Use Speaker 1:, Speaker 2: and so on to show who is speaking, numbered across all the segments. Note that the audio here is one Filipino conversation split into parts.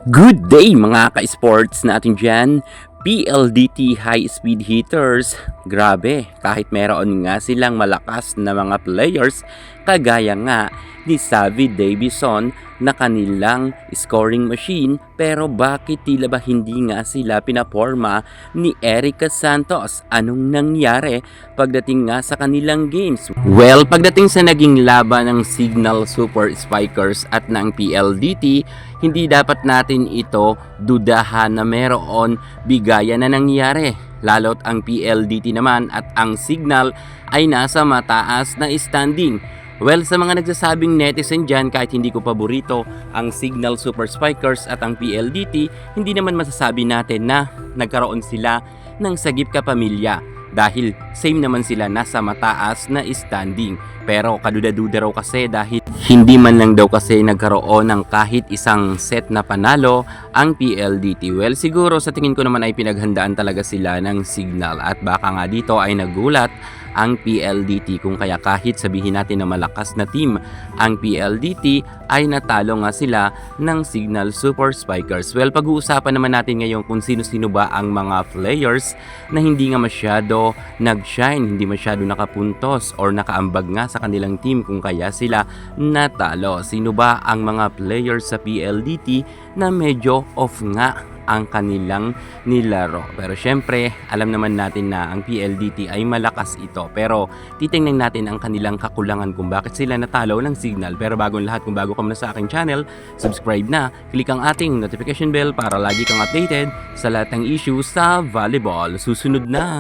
Speaker 1: Good day mga ka-sports natin dyan. PLDT High Speed Hitters, grabe, kahit meron nga silang malakas na mga players, kagaya nga ni Savvy Davison na kanilang scoring machine, pero bakit tila ba hindi nga sila pinaporma ni Erica Santos? Anong nangyari pagdating nga sa kanilang games? Well, pagdating sa naging laban ng Signal Super Spikers at ng PLDT, hindi dapat natin ito dudahan na meron bigayan na nangyari. Lalo't ang PLDT naman at ang Signal ay nasa mataas na standing. Well, sa mga nagsasabing netizen dyan, kahit hindi ko paborito ang Signal Super Spikers at ang PLDT, hindi naman masasabi natin na nagkaroon sila ng sagip kapamilya dahil same naman sila nasa mataas na standing. Pero kaduda-duda raw kasi dahil hindi man lang daw kasi nagkaroon ng kahit isang set na panalo ang PLDT. Well, siguro sa tingin ko naman ay pinaghandaan talaga sila ng Signal at baka nga dito ay nagulat ang PLDT kung kaya kahit sabihin natin na malakas na team ang PLDT ay natalo nga sila ng Signal Super Spikers. Well, pag-uusapan naman natin ngayon kung sino-sino ba ang mga players na hindi nga masyado nag-shine, hindi masyado nakapuntos or nakaambag nga sa kanilang team kung kaya sila natalo. Sino ba ang mga players sa PLDT na medyo off nga ang kanilang nilaro? Pero syempre, alam naman natin na ang PLDT ay malakas ito. Pero titingnan natin ang kanilang kakulangan kung bakit sila natalo ng Signal. Pero bago lahat, kung bago ka muna sa aking channel, subscribe na, click ang ating notification bell para lagi kang updated sa lahat ng issues sa volleyball. Susunod na!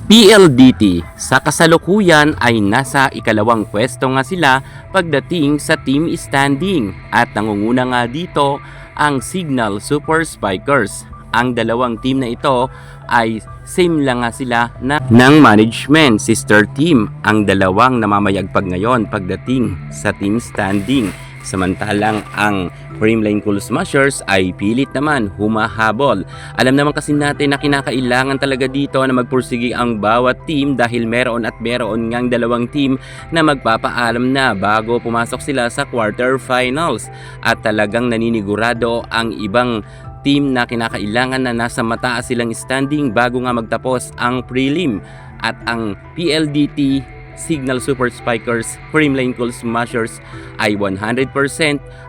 Speaker 1: PLDT sa kasalukuyan ay nasa ikalawang pwesto nga sila pagdating sa team standing at nangunguna nga dito ang Signal Super Spikers. Ang dalawang team na ito ay same lang nga sila ng management, sister team ang dalawang namamayagpag ngayon pagdating sa team standing. Samantalang ang Creamline Cool Smashers ay pilit naman humahabol. Alam naman kasi natin na kinakailangan talaga dito na magpursigi ang bawat team dahil meron ngang dalawang team na magpapaalam na bago pumasok sila sa quarterfinals. At talagang naninigurado ang ibang team na kinakailangan na nasa mataas silang standing bago nga magtapos ang prelim. At ang PLDT Signal Super Spikers, Creamline Cool Smashers ay 100%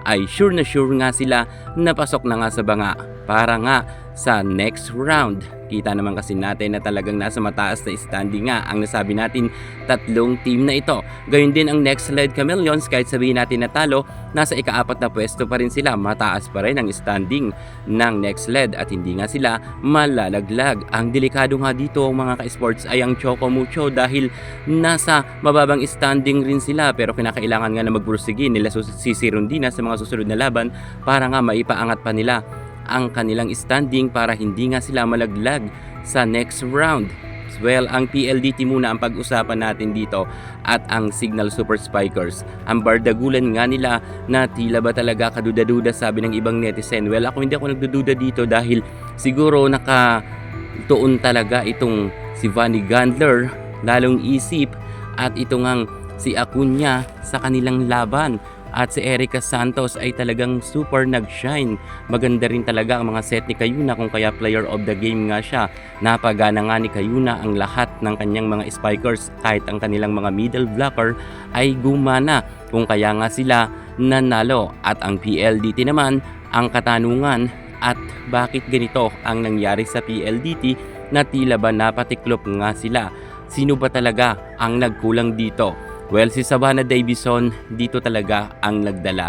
Speaker 1: ay sure na sure nga sila napasok na nga sa banga para nga sa next round. Kita naman kasi natin na talagang nasa mataas na standing nga ang nasabi natin tatlong team na ito. Gayun din ang next led Chameleons, kahit sabihin natin natalo, nasa ika-4 na pwesto pa rin sila. Mataas pa rin ang standing ng next led at hindi nga sila malalaglag. Ang delikado nga dito mga ka-sports ay ang Choco Mucho dahil nasa mababang standing rin sila, pero kinakailangan nga na magpursige nila si Rondina sa mga susunod na laban para nga maipaangat pa nila ang kanilang standing para hindi nga sila malaglag sa next round. Well, ang PLDT muna ang pag-usapan natin dito at ang Signal Super Spikers. Ang bardagulan nga nila na tila ba talaga kaduda-duda sabi ng ibang netizen. Well, hindi ako nagdududa dito dahil siguro nakatuon talaga itong si Vanny Gandler, lalong isip, at ito ngang si Acuña sa kanilang laban. At si Erica Santos ay talagang super nag-shine. Maganda rin talaga ang mga set ni Cayuna kung kaya player of the game nga siya. Napagana nga ni Cayuna ang lahat ng kanyang mga spikers kahit ang kanilang mga middle blocker ay gumana kung kaya nga sila nanalo. At ang PLDT naman ang katanungan at bakit ganito ang nangyari sa PLDT na tila ba napatiklop nga sila. Sino ba talaga ang nagkulang dito? Well, si Savannah Davison dito talaga ang nagdala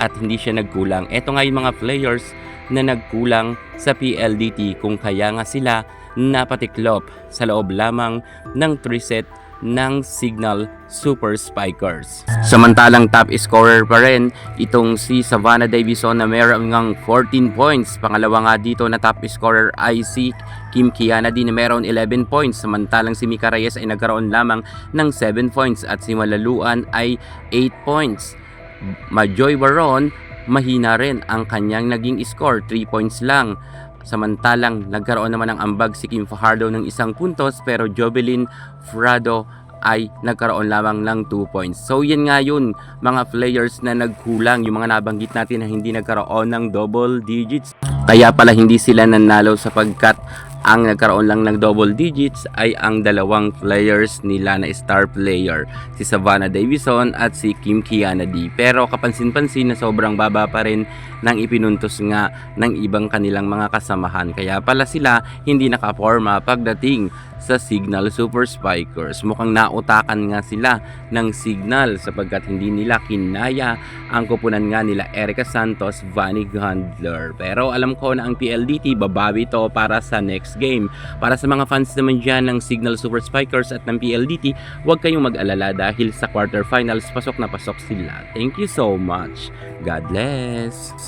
Speaker 1: at hindi siya nagkulang. Ito nga yung mga players na nagkulang sa PLDT kung kaya nga sila napatiklop sa loob lamang ng 3 set ng Signal Super Spikers. Samantalang top scorer pa rin itong si Savannah Davison na meron ngang 14 points. Pangalawa nga dito na top scorer ay si Kim Kiana din na meron 11 points. Samantalang si Mika Reyes ay nagkaroon lamang ng 7 points at si Malaluan ay 8 points. Majoy Baron, mahina rin ang kanyang naging score, 3 points lang. Samantalang nagkaroon naman ng ambag si Kim Fajardo ng 1 puntos, pero Jovelyn Frado ay nagkaroon lamang ng 2 points. So yan nga yun, mga players na nagkulang, yung mga nabanggit natin na hindi nagkaroon ng double digits. Kaya pala hindi sila nanalo sapagkat ang nagkaroon lang ng double digits ay ang dalawang players nila na star player, si Savannah Davison at si Kim Kiana D. Pero kapansin-pansin na sobrang baba pa rin ng ipinuntos nga ng ibang kanilang mga kasamahan. Kaya pala sila hindi nakaporma pagdating sa Signal Super Spikers. Mukhang nautakan nga sila ng Signal sapagkat hindi nila kinaya ang kupunan nga nila Erica Santos, Vanny Gandler. Pero alam ko na ang PLDT babawi to para sa next game. Para sa mga fans naman dyan ng Signal Super Spikers at ng PLDT, huwag kayong mag-alala dahil sa quarterfinals pasok na pasok sila. Thank you so much. God bless.